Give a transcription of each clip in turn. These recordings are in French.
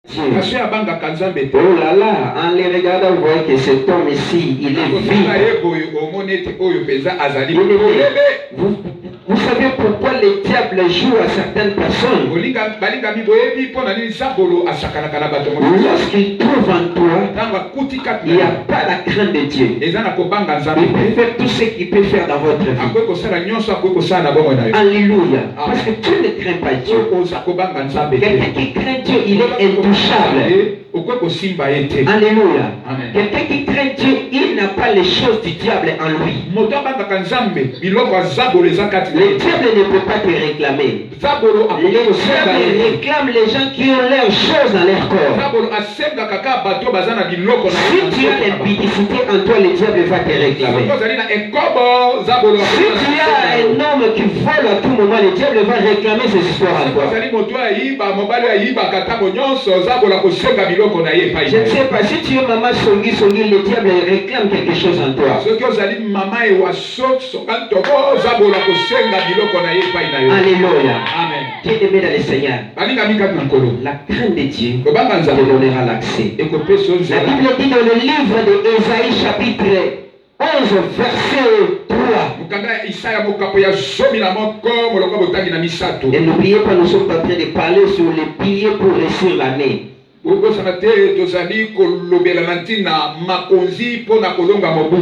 Oh là là, en les regardant, vous voyez que cet homme ici, il est vide. Vous savez pourquoi les diables jouent à certaines personnes? Lorsqu'ils trouvent en toi, il n'y a pas la crainte de Dieu. Il peut faire tout ce qu'il peut faire dans votre vie. Alléluia. Parce que tu ne crains pas Dieu. Quelqu'un qui craint Dieu, il est intouchable. Alléluia. Quelqu'un qui craint Dieu, il n'a pas les choses du diable en lui. Le diable ne peut pas te réclamer. Le diable réclame les gens qui ont leurs choses dans leur corps. Si tu as une bidicité en toi, le diable va te réclamer. Si tu as un homme qui vole à tout moment, le diable va réclamer ses histoires à toi. Je ne sais pas, si tu es maman songi, le diable réclame quelque chose en toi. Alléluia. Amen. Tu es aimé dans le Seigneur. La crainte de Dieu te donnera l'accès. La Bible dit dans le livre de Ésaïe chapitre 11 verset 3. Et n'oubliez pas, nous sommes en train de parler sur les piliers pour réussir l'année.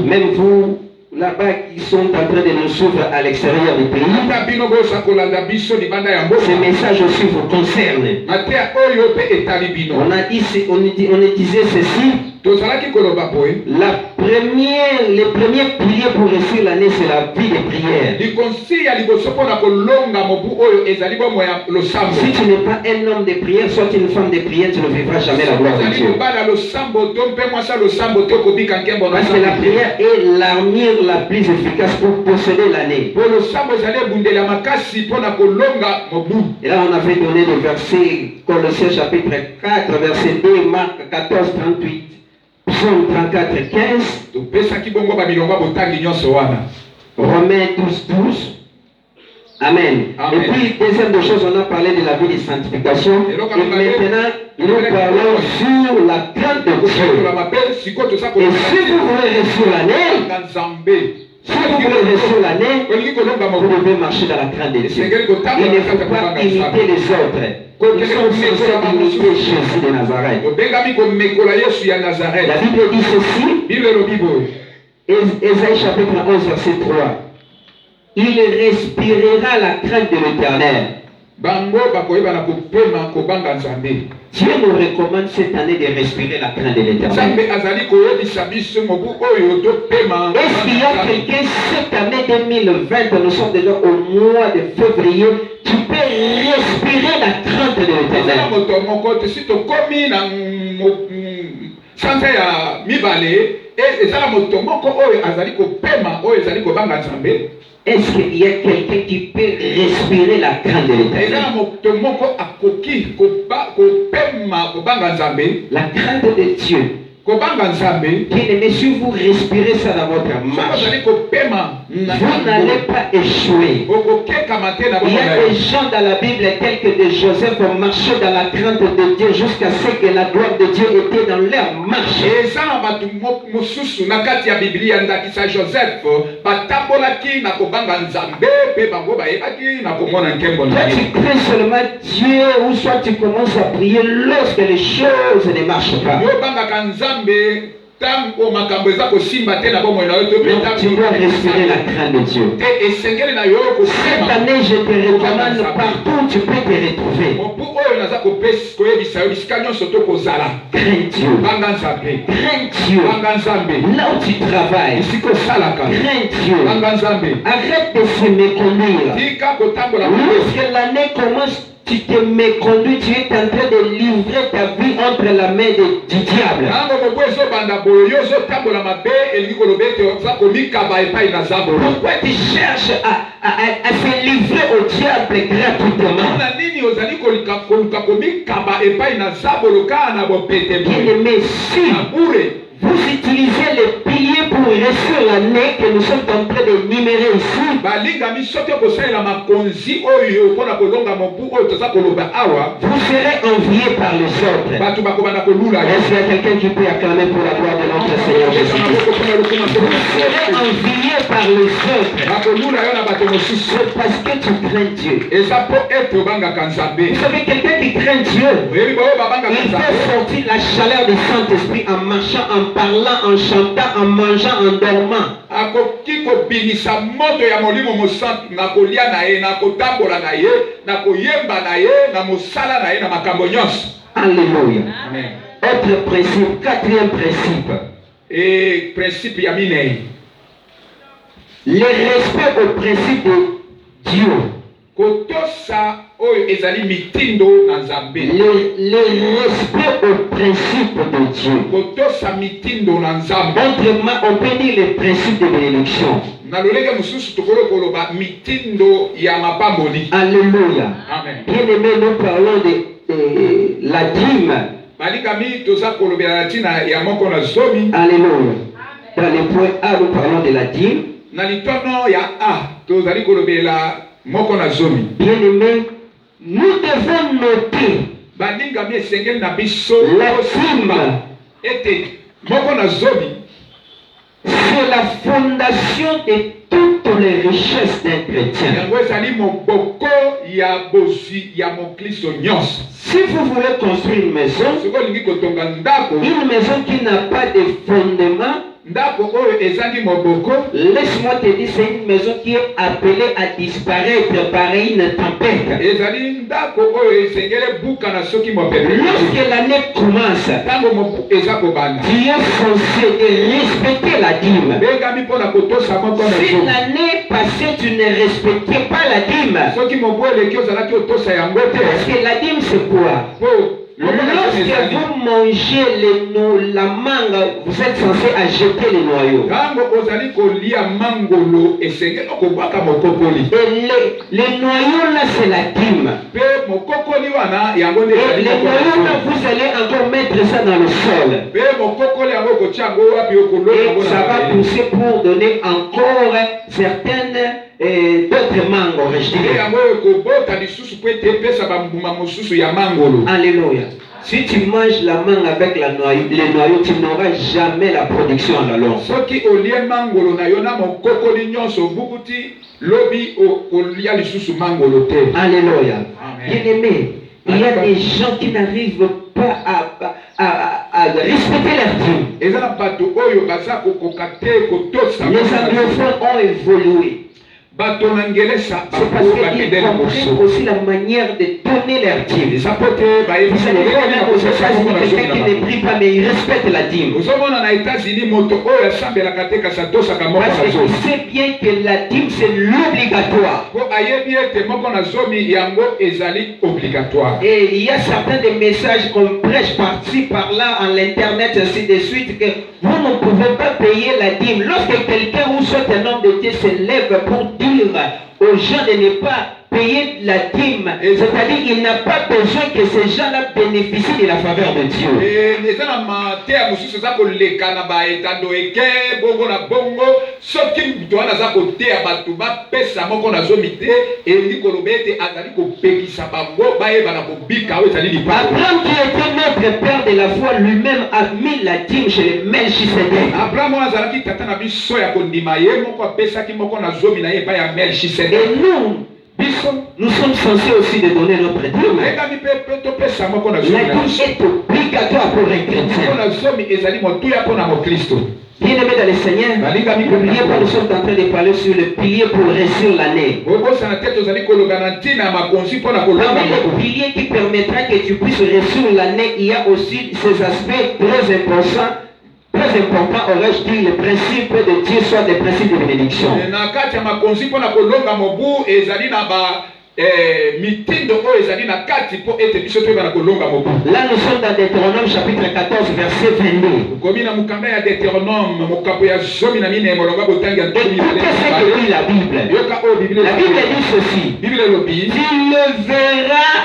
Même vous là-bas qui sont en train de nous suivre à l'extérieur du pays, ce message aussi vous concerne. On disait ceci. Les premiers piliers pour réussir l'année, c'est la vie de prière. Si tu n'es pas un homme de prière, soit une femme de prière, tu ne vivras jamais la gloire de Dieu. Parce que la prière est l'armure la plus efficace pour posséder l'année. Et là, on avait donné le verset Colossiens chapitre 4, verset 2, Marc 14, 38. Psaume 34, 15. Romains 12, 12. Amen. Amen. Et puis, deuxième de chose, on a parlé de la vie de sanctification. Et maintenant, nous parlons sur la crainte de Dieu. Et si vous voulez réussir l'année, vous devez marcher dans la crainte de Dieu. Il ne faut pas imiter les autres. Ils sont censés imiter Jésus de Nazareth. La Bible dit ceci. Ésaïe chapitre 11, verset 3. Il respirera la crainte de l'Éternel. Dieu nous recommande cette année de respirer la crainte de l'Éternel. Est-ce qu'il y a quelqu'un cette année 2020, nous sommes déjà au mois de février, tu peux respirer la crainte de l'Éternel? Est-ce qu'il y a quelqu'un qui peut respirer la crainte de l'Éternel? La crainte de Dieu. Bien-aimé, si vous respirez ça dans votre marche, vous n'allez pas échouer. Il y a des gens dans la Bible tels que de Joseph ont marché dans la crainte de Dieu jusqu'à ce que la gloire de Dieu était dans leur marche. Toi, tu crains seulement Dieu, ou soit tu commences à prier lorsque les choses ne marchent pas. Donc, tu dois respirer la crainte de Dieu. Cette année, je te recommande partout, tu peux te retrouver. Crains Dieu. Crains Dieu. Là où tu travailles, crains Dieu. Arrête de se méconduire. Lorsque l'année commence, tu te méconduis, tu es en train de livrer ta vie entre la main du diable. Pourquoi tu cherches à se livrer au diable gratuitement? Bien-aimé, si vous utilisez les piliers pour pour réussir l'année que nous sommes en train de numérer ici, vous serez enviés par les autres. Est-ce qu'il y a quelqu'un qui peut acclamer pour la gloire de notre Seigneur Jésus-Christ? Vous serez enviés par les autres. C'est parce que tu crains Dieu. Vous savez, quelqu'un qui craint Dieu, il fait sortir la chaleur du Saint-Esprit en marchant, en parlant, en chantant, en mangeant, en dormant. Alléluia. Autre principe, quatrième principe. Et principe yamine. Le respect au principe de Dieu. Le respect au principe de Dieu. Autrement, on peut dire le principe de bénédiction. Alléluia. Bien aimé, nous parlons de la dîme. Alléluia. Dans le point A, nous parlons de la dîme. Bien aimé, nous devons noter la dîme. C'est la fondation de toutes les richesses d'un chrétien. Si vous voulez construire une maison qui n'a pas de fondement, laisse-moi te dire, c'est une maison qui est appelée à disparaître par une tempête. Lorsque l'année commence, tu es censé respecter la dîme. Si l'année passée tu ne respectais pas la dîme, parce que la dîme c'est quoi? Lorsque vous mangez la mangue, vous êtes censé jeter les noyaux. Et les noyaux là, c'est la dîme. Et les noyaux là, vous allez encore mettre ça dans le sol. Et ça va pousser pour donner encore certaines d'autres mangues, je dirais. Alléluia. Si tu manges la mangue avec les noyaux, tu n'auras jamais la production à la longue. Alléluia. Bien aimé, il y a des gens qui n'arrivent pas à respecter leur dîme. Les anglophones ont évolué. C'est parce qu'ils comprennent aussi la manière de donner leur dîme. Vous allez voir même aux États-Unis quelqu'un qui ne prie pas mais il respecte la dîme. Parce qu'il sait bien que la dîme c'est l'obligatoire. Et il y a certains des messages qu'on prêche par-ci par-là en l'internet ainsi de suite que vous ne pouvez pas payer la dîme. Lorsque quelqu'un ou soit un homme de Dieu se lève pour dire aux gens de ne pas payer la dîme, c'est-à-dire il n'a pas besoin que ces gens-là bénéficient de la faveur de Dieu. Abraham qui était notre père de la foi lui-même a mis la dîme chez Melchisedec. Et nous sommes censés aussi de donner notre dîme. La dîme est obligatoire pour un chrétien. Bien aimé dans le Seigneur, n'oubliez pas, nous sommes en train de parler sur le pilier pour réussir l'année. Parmi les piliers qui permettra que tu puisses réussir l'année, il y a aussi ces aspects très importants. Très important, aurais-je dit, le principe de Dieu soit des principes de bénédiction. Là nous sommes dans Deutéronome chapitre 14 verset 22. Qu'est-ce que dit la Bible? La Bible dit ceci: tu le verras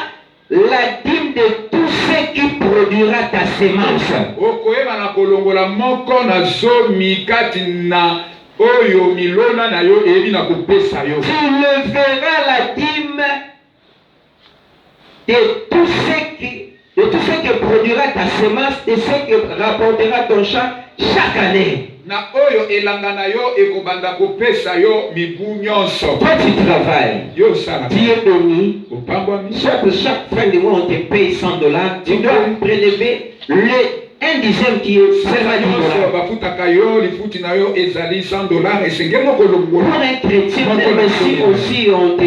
la dîme de tout ce qui produira ta sémence. kolongola moko na zomi kati na oyo milona na yo ebi na kopesa yo. Tu le verras la dîme de tout ce que produira ta semence, de ce que rapportera ton champ chaque année. Na oyo elanga na yo ekobanda kopesa yo mibu nyonso. Toi tu travailles. Yo sala. Tu es béni. Chaque fin de mois on te paye $100. Tu dois prélever un dixième qui est $70. Pour un chrétien, même si aussi on te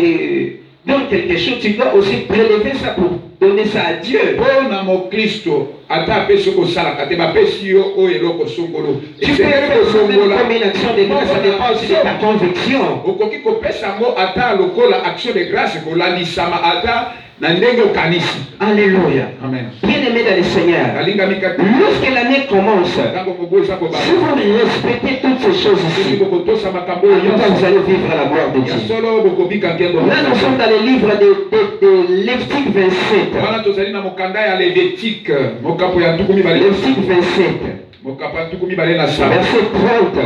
donne quelque chose, tu dois aussi prélever ça pour donner ça à Dieu. Tu peux faire comme une action de grâce, ça dépend aussi de ta conviction. Alléluia. Amen. Bien-aimé dans le Seigneur, lorsque l'année commence, si vous respectez toutes ces choses ici, vous allez vivre à la gloire de Dieu. Là, nous sommes dans le livre de Lévitique 27. Lévitique 27. Verset 30.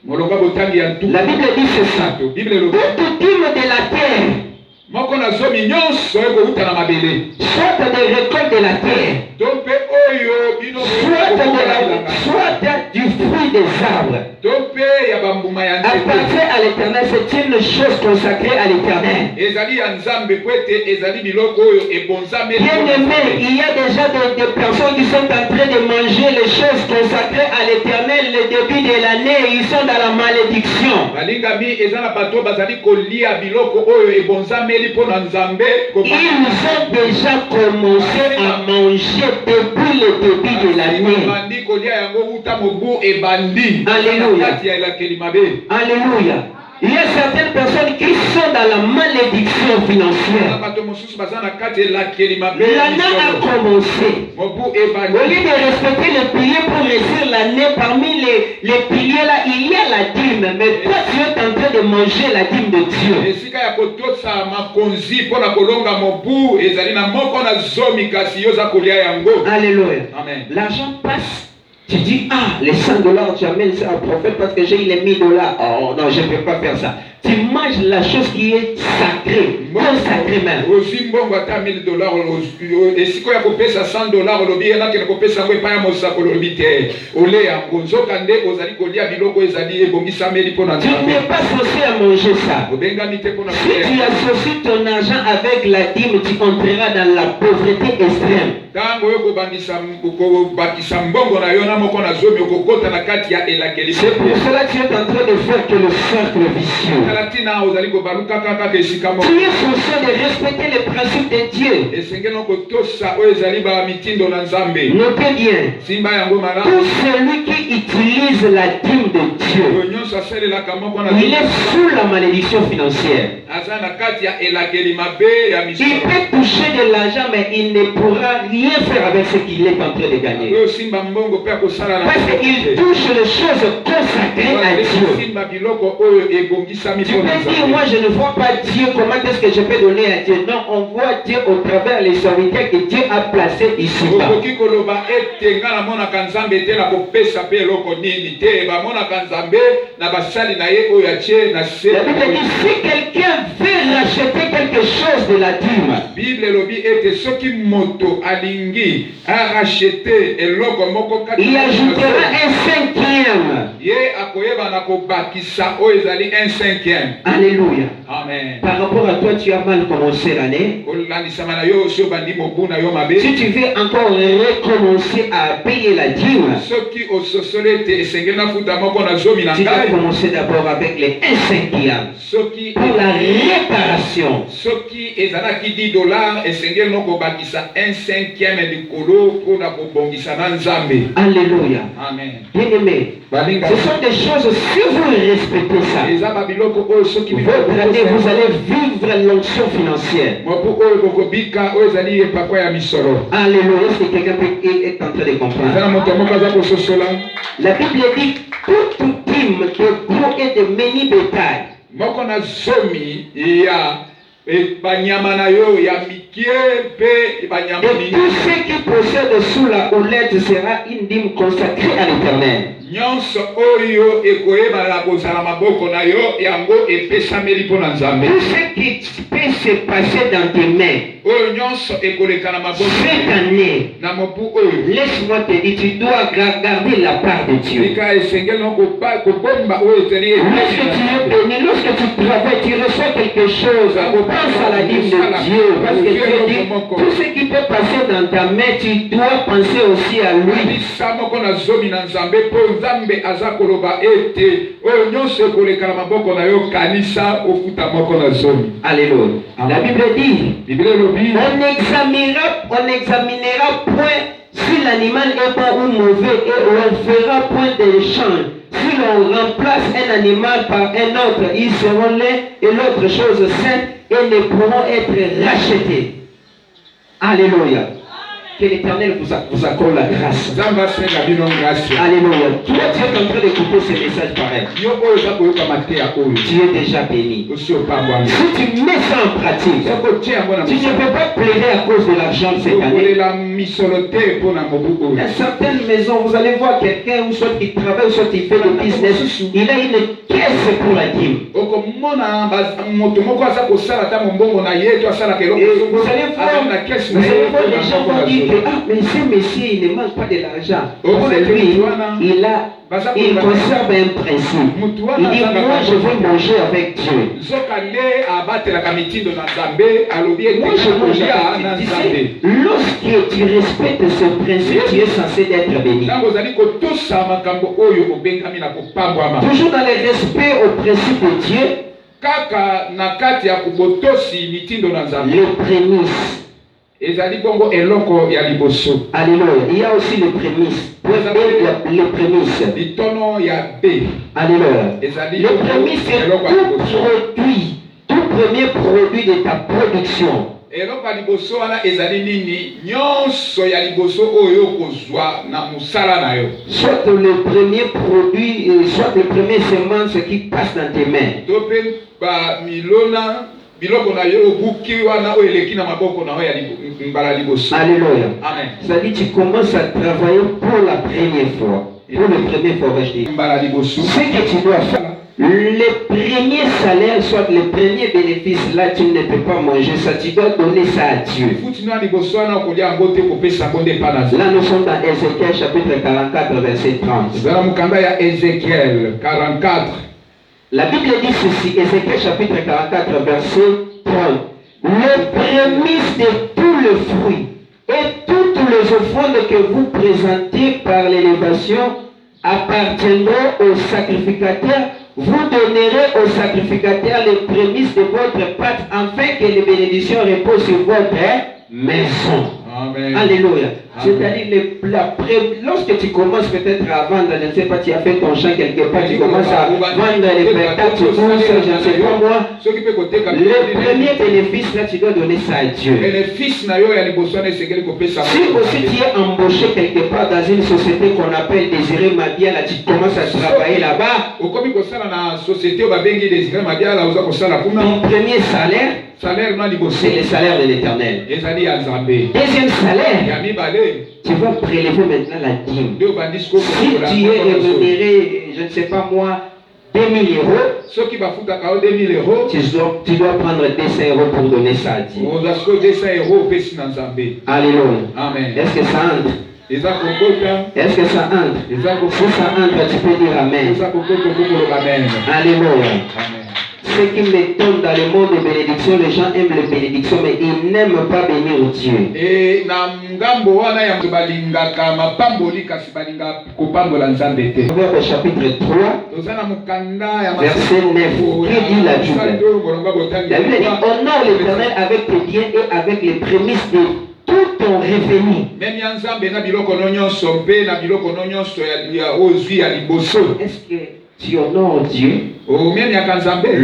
La Bible dit ceci. Toute dîme de la terre, soit des récoltes de la terre, soit du fruit des arbres, appartient à l'Éternel. C'est une chose consacrée à l'Éternel. Bien-aimé, il y a déjà des personnes qui sont en train de manger les choses consacrées à l'Éternel le début de l'année. Ils sont dans la malédiction. Ils ont déjà commencé à manger depuis le début de l'année. Alléluia. Alléluia. Il y a certaines personnes qui sont dans la malédiction financière. L'année a commencé. Au lieu de respecter les piliers pour réussir l'année, parmi les piliers là, il y a la dîme. Mais toi, tu es en train de manger la dîme de Dieu. Alléluia. L'argent passe. Tu dis, les $100, tu amènes ça au prophète parce que j'ai les $1000. Oh non, je ne peux pas faire ça. Tu manges la chose qui est sacrée, consacrée même. Tu n'es pas censé à manger ça. Si tu associes ton argent avec la dîme, tu entreras dans la pauvreté extrême. C'est pour cela que tu es en train de faire que le cercle vicieux. Tu es censé de respecter les principes de Dieu. Notez bien, tout celui qui utilise la dîme de Dieu, il est sous la malédiction financière. Il peut toucher de l'argent, mais il ne pourra rien faire avec ce qu'il est en train de gagner. Parce qu'il touche les choses consacrées à Dieu. Tu peux dire, moi je ne vois pas Dieu, comment est-ce que je peux donner à Dieu? Non, on voit Dieu au travers les serviteurs que Dieu a placés ici. La Bible dit, si quelqu'un veut racheter quelque chose de la dîme, il ajoutera un cinquième. Alléluia. Amen. Par rapport à toi, tu as mal commencé l'année. Si tu veux encore recommencer à payer la dîme, tu dois commencer d'abord avec les 1 cinquième pour la réparation. Alléluia. Amen. Bien-aimé, ce sont des choses, si vous respectez ça, votre année, vous allez vivre l'onction financière. Alléluia. Est-ce que quelqu'un est en train de comprendre? La Bible dit toute dîme de gros et de meni bétail Et tout ce qui possède sous la houlette sera une dîme consacrée à l'Éternel. Tout ce qui peut se passer dans tes mains cette année, laisse-moi te dire, tu dois garder la part de Dieu. Lorsque tu es béni, lorsque tu travailles, tu reçois quelque chose, pense à la dîme de Dieu, parce que Dieu dit, tout ce qui peut passer dans ta main, tu dois penser aussi à lui. Alléluia. La Bible dit, on n'examinera point si l'animal est bon ou mauvais, et on fera point d'échange. Si l'on remplace un animal par un autre, ils seront l'un et l'autre chose sainte et ne pourront être rachetés. Alléluia. Que l'Éternel vous accorde la grâce. Alléluia. Toi, tu es en train d'écouter ce message pareil. Tu es déjà béni. Si tu mets ça en pratique, tu ne peux pas plaider à cause de l'argent cette année. Il y a certaines maisons, vous allez voir quelqu'un, ou soit qui travaille, ou soit qui fait le business, il a une caisse pour la dîme. Et vous allez voir les gens vont dire, ah, mais ce monsieur, il ne manque pas de l'argent. Lui, il conserve un principe. Il dit, moi, je veux manger avec Dieu. Moi, je mange avec Dieu. Lorsque tu respectes ce principe, tu es censé être béni. Toujours dans le respect au principe de Dieu, les prémices. Alléluia. Il y a aussi les prémices. Les prémices. Alléluia. Les prémices, c'est tout premier produit de ta production. Soit le premier produit, soit le premier semence qui passe dans tes mains. Alléluia. C'est-à-dire tu commences à travailler pour la première fois. Pour le premier forage. Ce que tu dois faire, les premiers salaires, soit les premiers bénéfices, là tu ne peux pas manger ça, tu dois donner ça à Dieu. Là nous sommes dans Ézéchiel chapitre 44 verset 30. Ézéchiel 44. La Bible dit ceci, Ézéchiel chapitre 44 verset 30. Le prémisse de tout le fruit et toutes les offrandes que vous présentez par l'élévation appartiendront au sacrificateur. Vous donnerez au sacrificateur les prémices de votre pâte afin que les bénédictions reposent sur votre maison. Amen. Alléluia. C'est-à-dire, lorsque tu commences peut-être à vendre, je ne sais pas, tu as fait ton champ quelque part, tu commences à vendre les patates, je ne sais pas moi. Le premier bénéfice, là, tu dois donner ça à Dieu. Si aussi tu es embauché quelque part dans une société qu'on appelle Désiré Mabia, là, tu commences à travailler là-bas. Ton premier salaire, c'est le salaire de l'Éternel. Deuxième salaire, tu vas prélever maintenant la dîme. Si tu es rémunéré, je ne sais pas moi, 2000 euros, tu dois prendre 200 euros pour donner ça à Dieu. Alléluia. Est-ce que ça entre? Est-ce que ça entre? Si ça entre, tu peux dire Amen. Alléluia. Ce qui m'étonne dans le monde de bénédiction, les gens aiment les bénédictions, mais ils n'aiment pas bénir Dieu. Proverbe chapitre 3, verset 9. Que dit la Bible? La Bible dit, honore l'Éternel avec tes biens et avec les prémices de tout ton revenu. Est-ce que tu honores Dieu?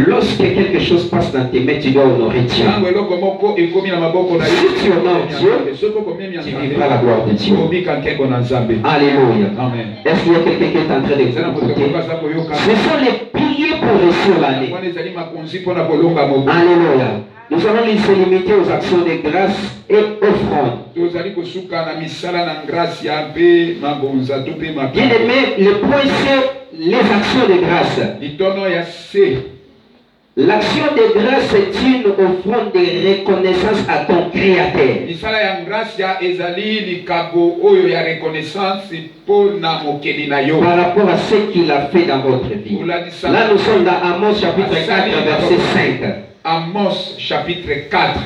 Lorsque quelque chose passe dans tes mains, tu dois honorer Dieu. Si tu honores Dieu, tu vivras la gloire de Dieu. Alléluia. Est-ce qu'il y a quelqu'un qui est en train d'écouter? Ce sont les piliers pour réussir l'année. Alléluia. Nous allons se limiter aux actions de grâce et offrandes. Bien aimé, le point c'est les actions de grâce. L'action de grâce est une offrande de reconnaissance à ton Créateur. Par rapport à ce qu'il a fait dans votre vie. Là, nous sommes dans Amos chapitre 4, verset 5. Amos chapitre 4.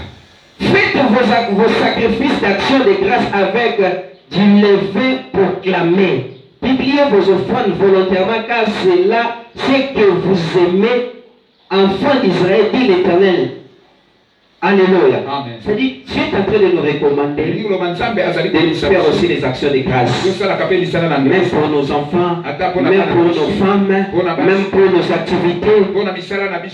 Faites vos sacrifices d'action de grâce avec du levain proclamé. Publiez vos offrandes volontairement, car c'est là ce que vous aimez. Enfant d'Israël, dit l'Éternel. Alléluia. C'est-à-dire, Dieu est en train de nous recommander de faire aussi les actions de grâce. Même pour nos enfants, même pour nos femmes, même pour nos activités.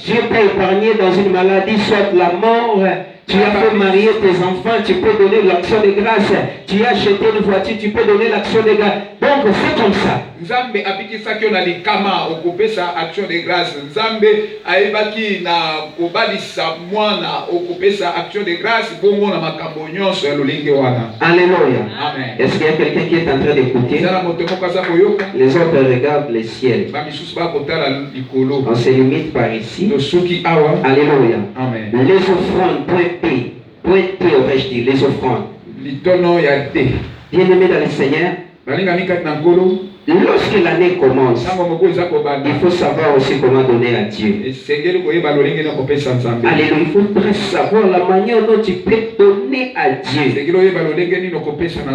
Dieu t'a épargné dans une maladie, soit la mort. Tu as fait marier tes enfants, tu peux donner l'action de grâce. Tu as acheté une voiture, tu peux donner l'action de grâce. Donc c'est comme ça. Nzambe apikisaki na likama okupesa action de grâce. Nzambe aibaki na kobalisa mwana okupesa action de grâce bongo na makambo nyonso ya lolinge wana. Alléluia. Amen. Est-ce qu'il y a quelqu'un qui est en train d'écouter? Les autres regardent le ciel. On se limite par ici. Alléluia. Amen. Les offrandes, point P, aurais-je dit, les offrandes. Bien aimé dans le Seigneur, lorsque l'année commence, il faut savoir aussi comment donner à Dieu. Alléluia, il faut savoir la manière dont tu peux donner à Dieu.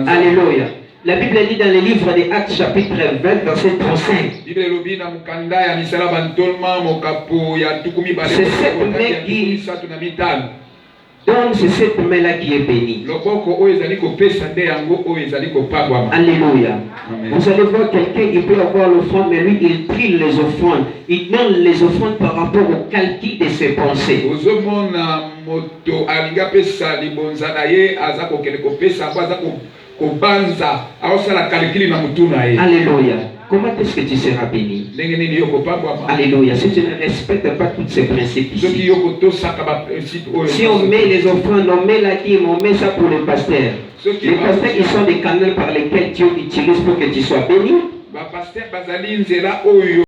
Alléluia. La Bible dit dans le livre des Actes chapitre 20 verset 35. C'est cette main qui donne, c'est cette main-là qui est bénie. Alléluia. Vous allez voir quelqu'un, il peut avoir l'offrande, mais lui, il trie les offrandes. Il donne les offrandes par rapport au calcul de ses pensées. Alléluia. Comment est-ce que tu seras béni? Alléluia. Si tu ne respectes pas tous ces principes ici. Si on met les offrandes, on met la dîme, on met ça pour les pasteurs. Les pasteurs, ils sont des canaux par lesquels Dieu utilise pour que tu sois béni.